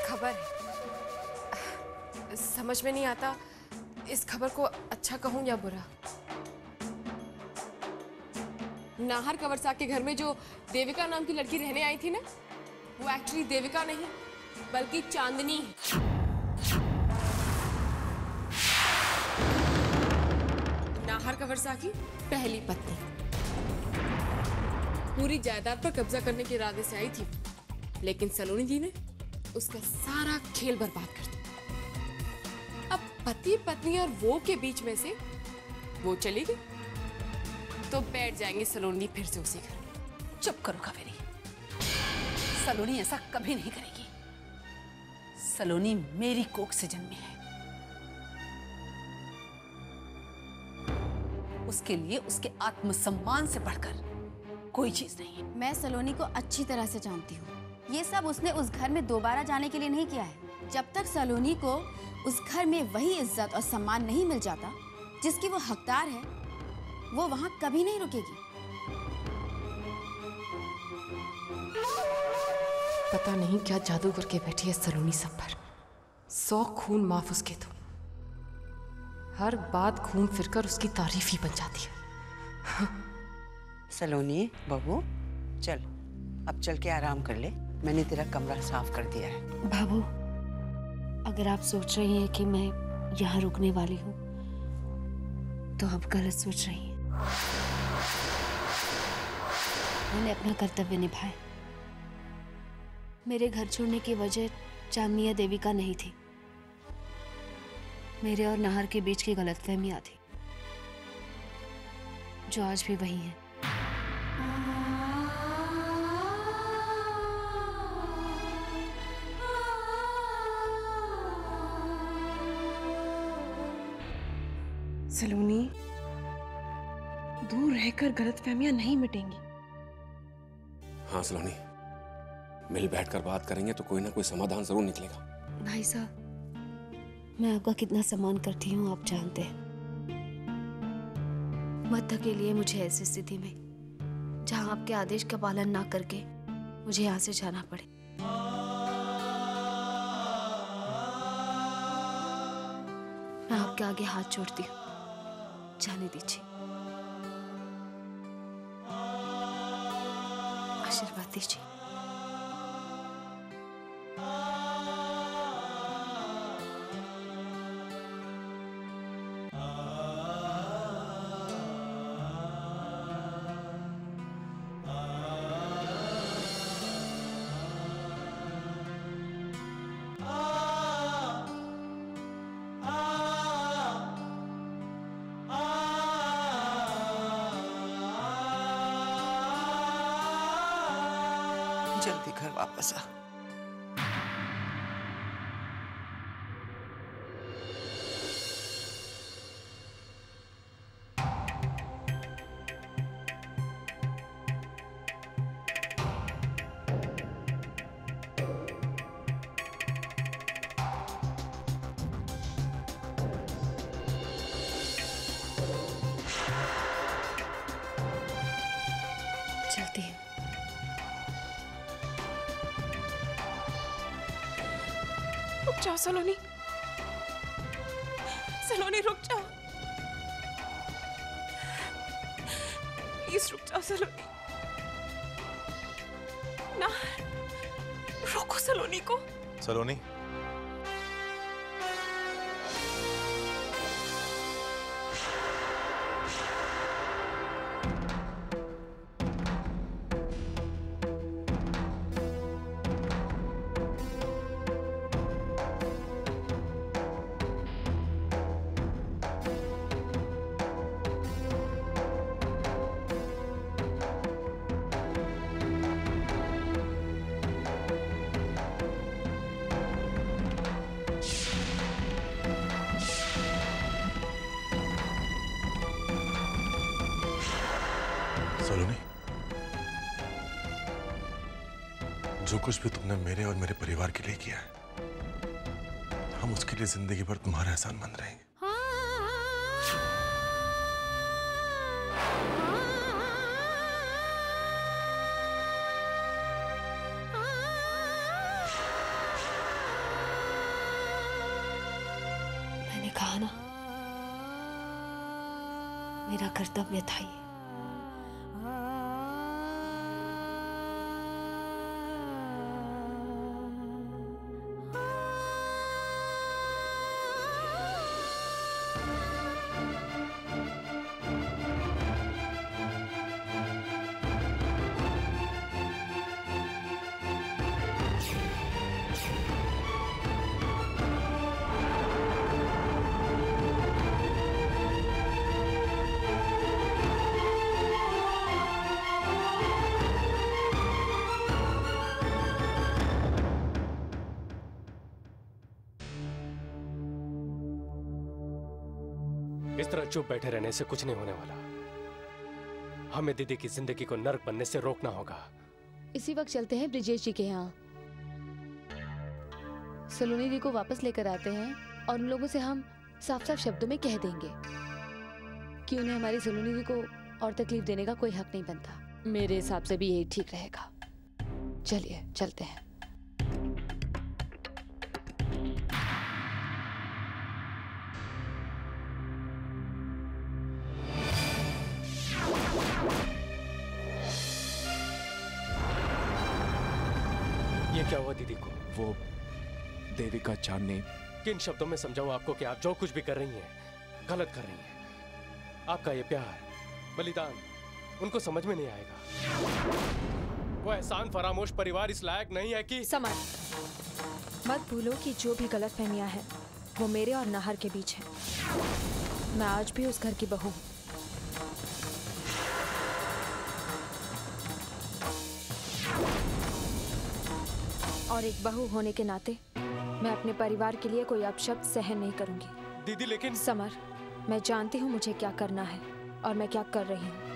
खबर है। समझ में नहीं आता इस खबर को अच्छा कहूं या बुरा। नाहर कंवरसा के घर में जो देविका नाम की लड़की रहने आई थी ना, वो एक्चुअली देविका नहीं बल्कि चांदनी है। नाहर कंवरसा की पहली पत्नी पूरी जायदाद पर कब्जा करने के इरादे से आई थी, लेकिन सलोनी जी ने उसका सारा खेल बर्बाद कर दिया। अब पति पत्नी और वो के बीच में से वो चली गई तो बैठ जाएंगे सलोनी फिर से उसी घर। चुप करो कावेरी, सलोनी ऐसा कभी नहीं करेगी। सलोनी मेरी कोख से जन्मी है। उसके लिए उसके आत्मसम्मान से बढ़कर कोई चीज नहीं है। मैं सलोनी को अच्छी तरह से जानती हूँ। ये सब उसने उस घर में दोबारा जाने के लिए नहीं किया है। जब तक सलोनी को उस घर में वही इज्जत और सम्मान नहीं मिल जाता जिसकी वो हकदार है, वो वहां कभी नहीं रुकेगी। पता नहीं क्या जादू करके बैठी है सलोनी सब पर। 100 खून माफ उसके तो हर बात घूम फिरकर उसकी तारीफ ही बन जाती है। सलोनी बहू, चल अब चल के आराम कर ले। मैंने तेरा कमरा साफ कर दिया है। बाबू, अगर आप सोच रही हैं कि मैं यहाँ रुकने वाली हूँ तो आप गलत सोच रही हैं। मैंने अपना कर्तव्य निभाया। मेरे घर छोड़ने की वजह चांदनी या देविका नहीं थी, मेरे और नाहर के बीच की गलतफहमियां थी जो आज भी वही हैं। सलोनी, दूर रहकर गलतफहमियां नहीं मिटेंगी। हाँ सलोनी, मिल बैठकर बात करेंगे तो कोई ना कोई समाधान जरूर निकलेगा। भाई साहब, मैं आपका कितना सम्मान करती हूँ आप जानते हैं। मत धकेलिए मुझे ऐसी स्थिति में जहाँ आपके आदेश का पालन ना करके मुझे यहाँ से जाना पड़े। मैं आपके आगे हाथ जोड़ती हूँ, जाने दीजिए, आशीर्वाद दीजिए। जल्दी घर वापस आ। चलती हूँ। रुक जाओ सलोनी, सलोनी रुक जाओ, प्लीज रुक जाओ सलोनी। ना, रोको सलोनी को। सलोनी, सलोनी, जो कुछ भी तुमने मेरे और मेरे परिवार के लिए किया है, हम उसके लिए जिंदगी भर तुम्हारा एहसान मंद रहेंगे। मेरा कर्तव्य था ये। इस तरह चुप बैठे रहने से कुछ नहीं होने वाला। हमें दीदी की जिंदगी को नर्क बनने से रोकना होगा। इसी वक्त चलते हैं ब्रिजेश जी के यहाँ। सलोनी दी को वापस लेकर आते हैं और उन लोगों से हम साफ साफ शब्दों में कह देंगे कि उन्हें हमारी सलोनी दी को और तकलीफ देने का कोई हक नहीं बनता। मेरे हिसाब से भी यही ठीक रहेगा। चलिए चलते हैं। ये क्या हुआ दीदी को? वो देविका चांद ने। किन शब्दों में समझाऊं आपको कि आप जो कुछ भी कर रही हैं गलत कर रही हैं। आपका ये प्यार बलिदान उनको समझ में नहीं आएगा। वो एहसान फरामोश परिवार इस लायक नहीं है कि। समर, मत भूलो कि जो भी गलतफहमियां हैं वो मेरे और नाहर के बीच है। मैं आज भी उस घर की बहू हूं। और एक बहू होने के नाते मैं अपने परिवार के लिए कोई अपशब्द सहन नहीं करूंगी। दीदी लेकिन। समर, मैं जानती हूँ मुझे क्या करना है और मैं क्या कर रही हूँ।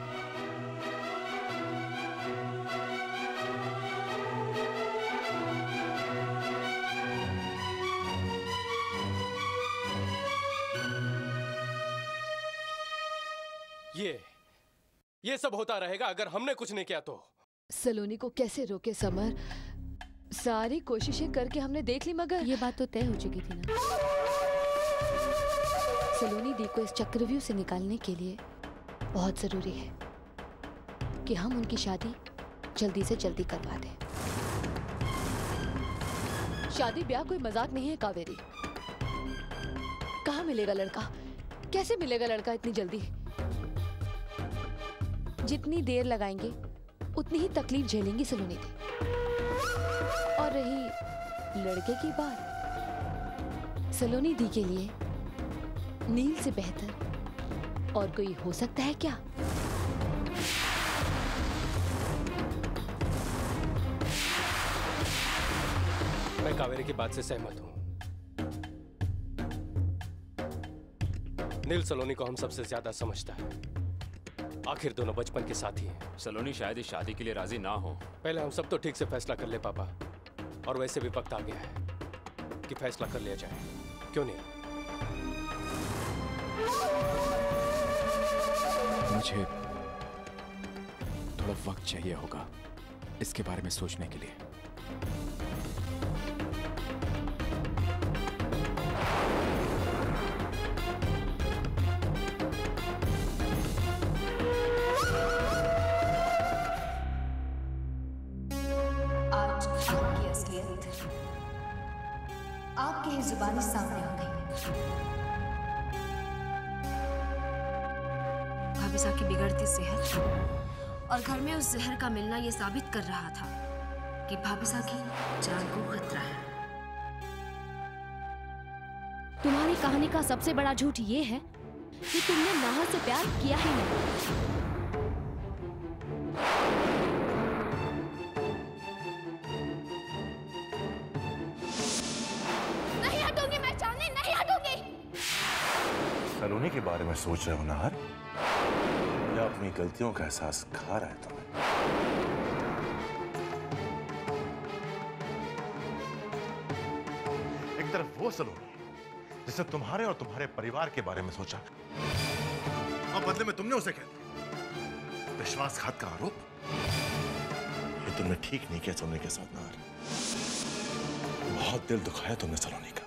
ये सब होता रहेगा अगर हमने कुछ नहीं किया तो। सलोनी को कैसे रोके समर? सारी कोशिशें करके हमने देख ली मगर ये बात तो तय हो चुकी थी ना। सलोनी दी को इस चक्रव्यूह से निकालने के लिए बहुत जरूरी है कि हम उनकी शादी जल्दी से जल्दी करवा दें। शादी ब्याह कोई मजाक नहीं है कावेरी। कहाँ मिलेगा लड़का? कैसे मिलेगा लड़का इतनी जल्दी? जितनी देर लगाएंगे उतनी ही तकलीफ झेलेंगी सलोनी दी। और रही लड़के की बात, सलोनी दी के लिए नील से बेहतर और कोई हो सकता है क्या? मैं कावेरी की बात से सहमत हूं। नील सलोनी को हम सबसे ज्यादा समझता है। आखिर दोनों बचपन के साथी हैं। सलोनी शायद इस शादी के लिए राजी ना हो। पहले हम सब तो ठीक से फैसला कर ले पापा, और वैसे भी वक्त आ गया है कि फैसला कर लिया जाए, क्यों नहीं? मुझे थोड़ा वक्त चाहिए होगा इसके बारे में सोचने के लिए। आपकी ही जुबानी सामने आ गई। भाभी साहब की बिगड़ती सेहत और घर में उस जहर का मिलना ये साबित कर रहा था कि भाभी साहब की जान को खतरा है। तुम्हारी कहानी का सबसे बड़ा झूठ ये है कि तुमने नाहर से प्यार किया ही नहीं। सलोनी के बारे में सोच रहे हो नाहर, या अपनी गलतियों का एहसास खा रहा है तुम्हें? एक तरफ वो सलोनी जिसने तुम्हारे और तुम्हारे परिवार के बारे में सोचा, और बदले में तुमने उसे कह दिया। विश्वासघात का आरोप ये तुमने ठीक नहीं किया सलोनी के साथ नाहर। बहुत दिल दुखाया तुमने सलोनी का।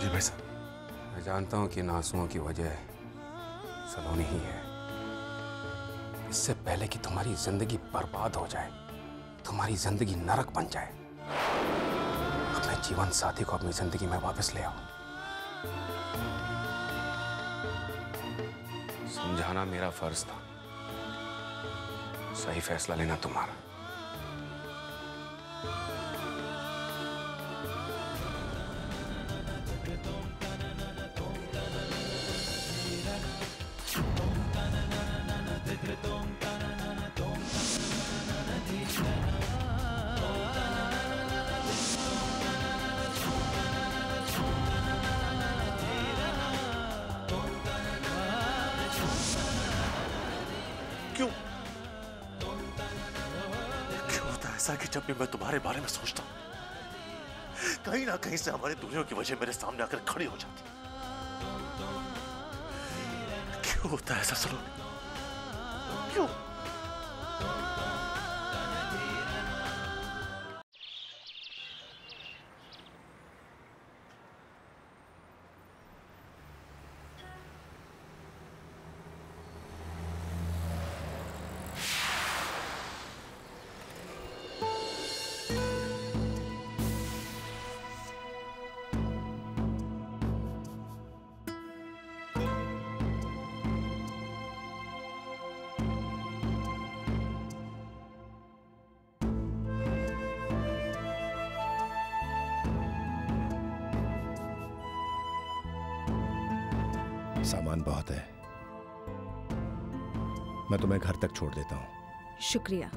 जी भाई साहब। मैं जानता हूं कि इन आंसुओं की वजह सलोनी ही है। इससे पहले कि तुम्हारी जिंदगी बर्बाद हो जाए, तुम्हारी जिंदगी नरक बन जाए, अपने जीवन साथी को अपनी जिंदगी में वापस ले आओ। समझाना मेरा फर्ज था, सही फैसला लेना तुम्हारा। ऐसा कि जब भी मैं तुम्हारे बारे में सोचता हूं, कहीं ना कहीं से हमारी दूरियों की वजह मेरे सामने आकर खड़ी हो जाती। क्यों होता है ऐसा सलोनी? क्यों? सामान बहुत है, मैं तुम्हें घर तक छोड़ देता हूं। शुक्रिया,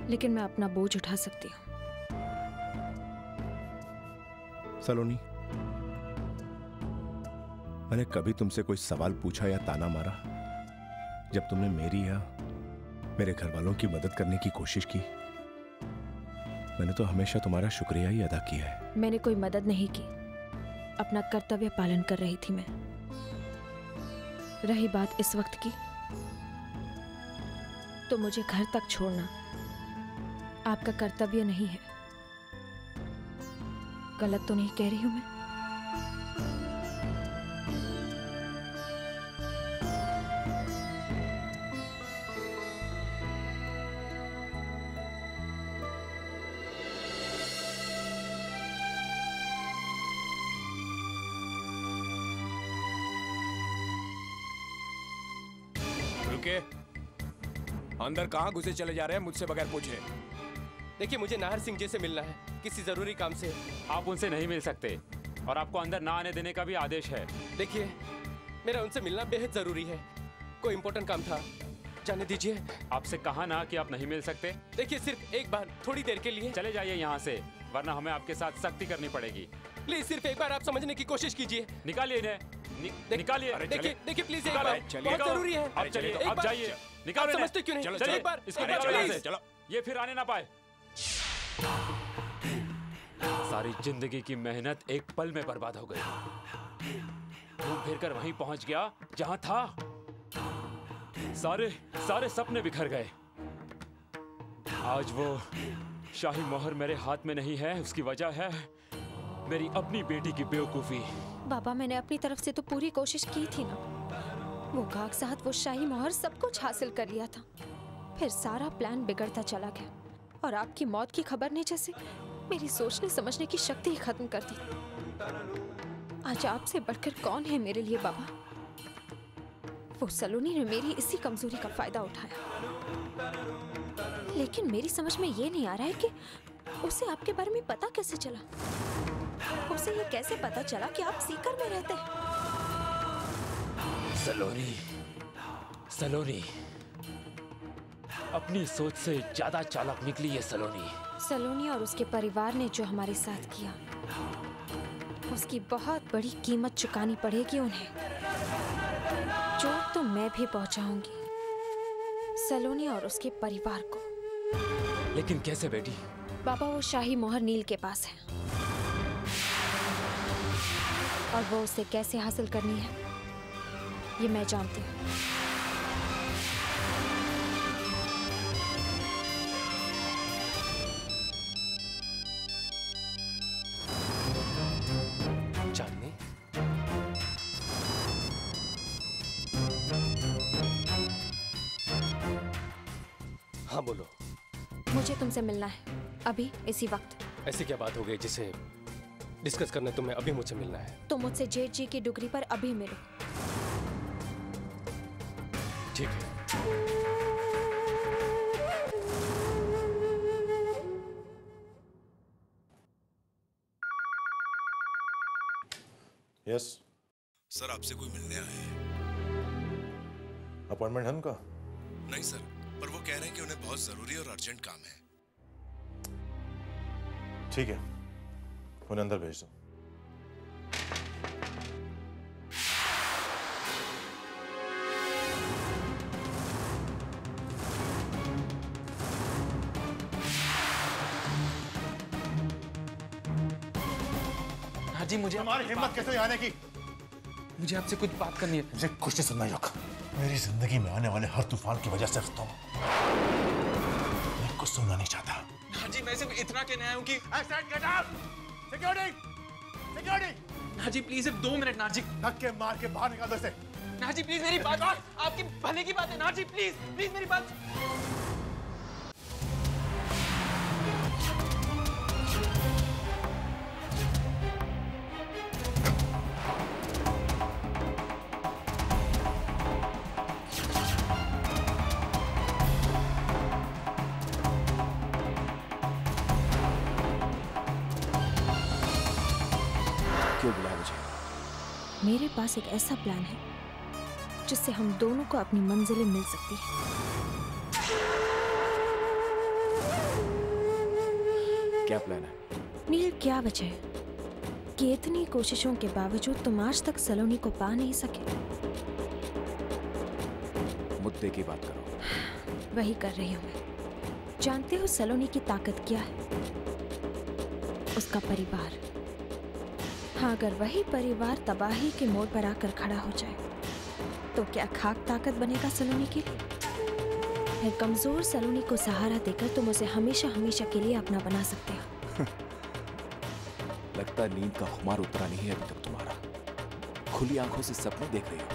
लेकिन मैं अपना बोझ उठा सकती हूँ। सलोनी, मैंने कभी तुमसे कोई सवाल पूछा या ताना मारा जब तुमने मेरी या मेरे घर वालों की मदद करने की कोशिश की? मैंने तो हमेशा तुम्हारा शुक्रिया ही अदा किया है। मैंने कोई मदद नहीं की, अपना कर्तव्य पालन कर रही थी मैं। रही बात इस वक्त की, तो मुझे घर तक छोड़ना आपका कर्तव्य नहीं है। गलत तो नहीं कह रही हूं मैं? रुके, अंदर कहां घुसे चले जा रहे हैं मुझसे बगैर पूछे? देखिए, मुझे नाहर सिंह जी से मिलना है, किसी जरूरी काम से। आप उनसे नहीं मिल सकते और आपको अंदर ना आने देने का भी आदेश है। देखिए, मेरा उनसे मिलना बेहद जरूरी है, कोई इंपॉर्टेंट काम था, जाने दीजिए। आपसे कहा ना कि आप नहीं मिल सकते। देखिए, सिर्फ एक बार, थोड़ी देर के लिए चले जाइए यहाँ से, वरना हमें आपके साथ सख्ती करनी पड़ेगी। प्लीज सिर्फ एक बार आप समझने की कोशिश कीजिए। निकालिए इन्हें, निकालिए। देखिए प्लीज, एक बार, बहुत जरूरी है। आप चलिए, आप जाइए, निकालिए। समझते क्यों नहीं? चलिए, एक बार, इसको एक बार, निकालो यहाँ प्लीज। से, चलो, ये फिर आने ना पाए। सारी जिंदगी की मेहनत एक पल में बर्बाद हो गई। घूम फिर कर वहीं पहुंच गया जहां था। सारे सपने बिखर गए। आज वो शाही मोहर मेरे हाथ में नहीं है, उसकी वजह है मेरी अपनी बेटी की बेवकूफी। बाबा, मैंने अपनी तरफ से तो पूरी कोशिश की थी ना। वो कागजात, वो शाही मोहर, सब कुछ हासिल कर लिया था। फिर सारा प्लान बिगड़ता चला गया और आपकी मौत की खबर ने जैसे मेरी सोचने समझने की शक्ति ही खत्म कर दी। आज आपसे बढ़कर कौन है मेरे लिए बाबा? वो सलोनी ने मेरी इसी कमजोरी का फायदा उठाया। लेकिन मेरी समझ में ये नहीं आ रहा है कि उसे आपके बारे में पता कैसे चला? उसे ये कैसे पता चला कि आप सीकर में रहते हैं? सलोनी अपनी सोच से ज्यादा चालाक निकली है। सलोनी और उसके परिवार ने जो हमारे साथ किया, उसकी बहुत बड़ी कीमत चुकानी पड़ेगी उन्हें। चोट तो मैं भी पहुंचाऊंगी सलोनी और उसके परिवार को। लेकिन कैसे बेटी? बाबा, वो शाही मोहर नील के पास है और वो उसे कैसे हासिल करनी है ये मैं जानती हूँ। बोलो। मुझे तुमसे मिलना है अभी, इसी वक्त। ऐसी क्या बात हो गई जिसे डिस्कस करने तुम्हें अभी मुझसे मिलना है? तो मुझसे जेठ जी की डिग्री पर अभी मिलो। ठीक है। यस सर, आपसे कोई मिलने आया है। अपॉइंटमेंट है उनका? नहीं सर, पर वो कह रहे हैं कि उन्हें बहुत जरूरी और अर्जेंट काम है। ठीक है, उन्हें अंदर भेज दो। हाँ जी, मुझे तुम्हारी हिम्मत कैसे हुई आने की? मुझे आपसे कुछ बात करनी है। मुझे कुछ नहीं सुनना होगा। मेरी जिंदगी में आने वाले हर तूफान की वजह से मैं कुछ सुनना नहीं चाहता। हाँ जी, मैं सिर्फ इतना कहने आया हूँ कि सिक्योरिटी। हाँ जी, प्लीज सिर्फ 2 मिनट। नाथ जी, धक्के मार के बाहर निकाल दो इसे। नाथ जी प्लीज, मेरी बात, आपकी भले की बात है। नाथ जी प्लीज प्लीज मेरी बात। क्यों बुलाया मुझे? मेरे पास एक ऐसा प्लान है जिससे हम दोनों को अपनी मंजिलें मिल सकती हैं। क्या प्लान है? नील, क्या वजह है कि इतनी कोशिशों के बावजूद तुम आज तक सलोनी को पा नहीं सके? मुद्दे की बात करो। वही कर रही हूँ मैं। जानते हो सलोनी की ताकत क्या है? उसका परिवार। हाँ, अगर वही परिवार तबाही के मोड़ पर आकर खड़ा हो जाए तो क्या खाक ताकत बनेगा सलोनी के लिए? फिर कमजोर सलोनी को सहारा देकर तुम उसे हमेशा हमेशा के लिए अपना बना सकते हो। लगता है नींद का खुमार उतरा नहीं है अभी तक तुम्हारा। खुली आंखों से सपने देख रही हो।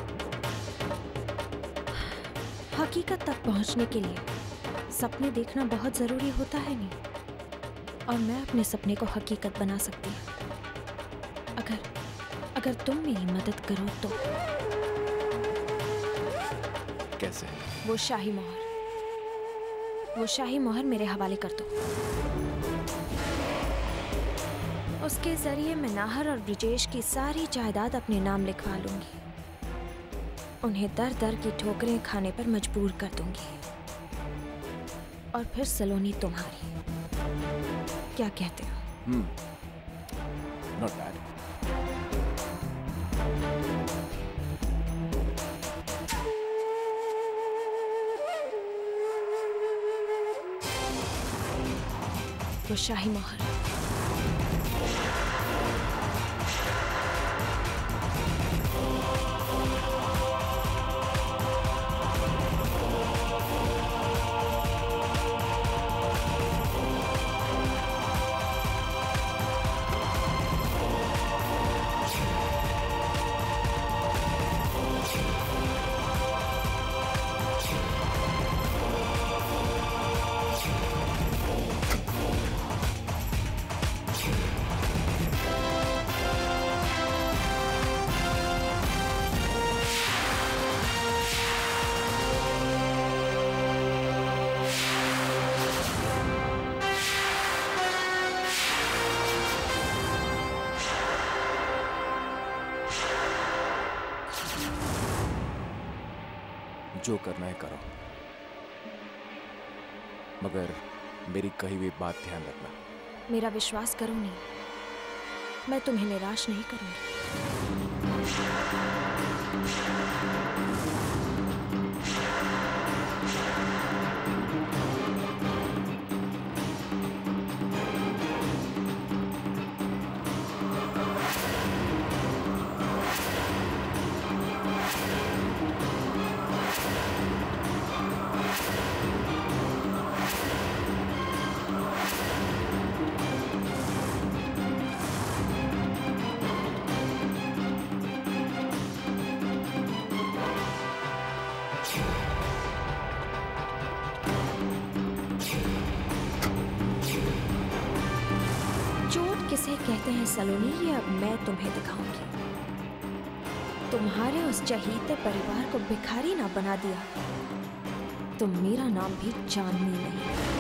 हकीकत तक पहुंचने के लिए सपने देखना बहुत जरूरी होता है नहीं, और मैं अपने सपने को हकीकत बना सकती हूँ अगर तुम मेरी मदद करो तो। कैसे? वो शाही मोहर मेरे हवाले कर दो। उसके जरिए मैं नाहर और ब्रिजेश की सारी जायदाद अपने नाम लिखवा लूंगी। उन्हें दर दर की ठोकरें खाने पर मजबूर कर दूंगी, और फिर सलोनी तुम्हारी। क्या कहते हो? Not bad. वो शाही मोहर। जो करना है करो, मगर मेरी कही हुई बात ध्यान रखना। मेरा विश्वास करो नहीं, मैं तुम्हें निराश नहीं करूंगी। कहते हैं सलोनी, ये अब मैं तुम्हें दिखाऊंगी। तुम्हारे उस चहीते परिवार को भिखारी ना बना दिया तो मेरा नाम भी चांदनी नहीं।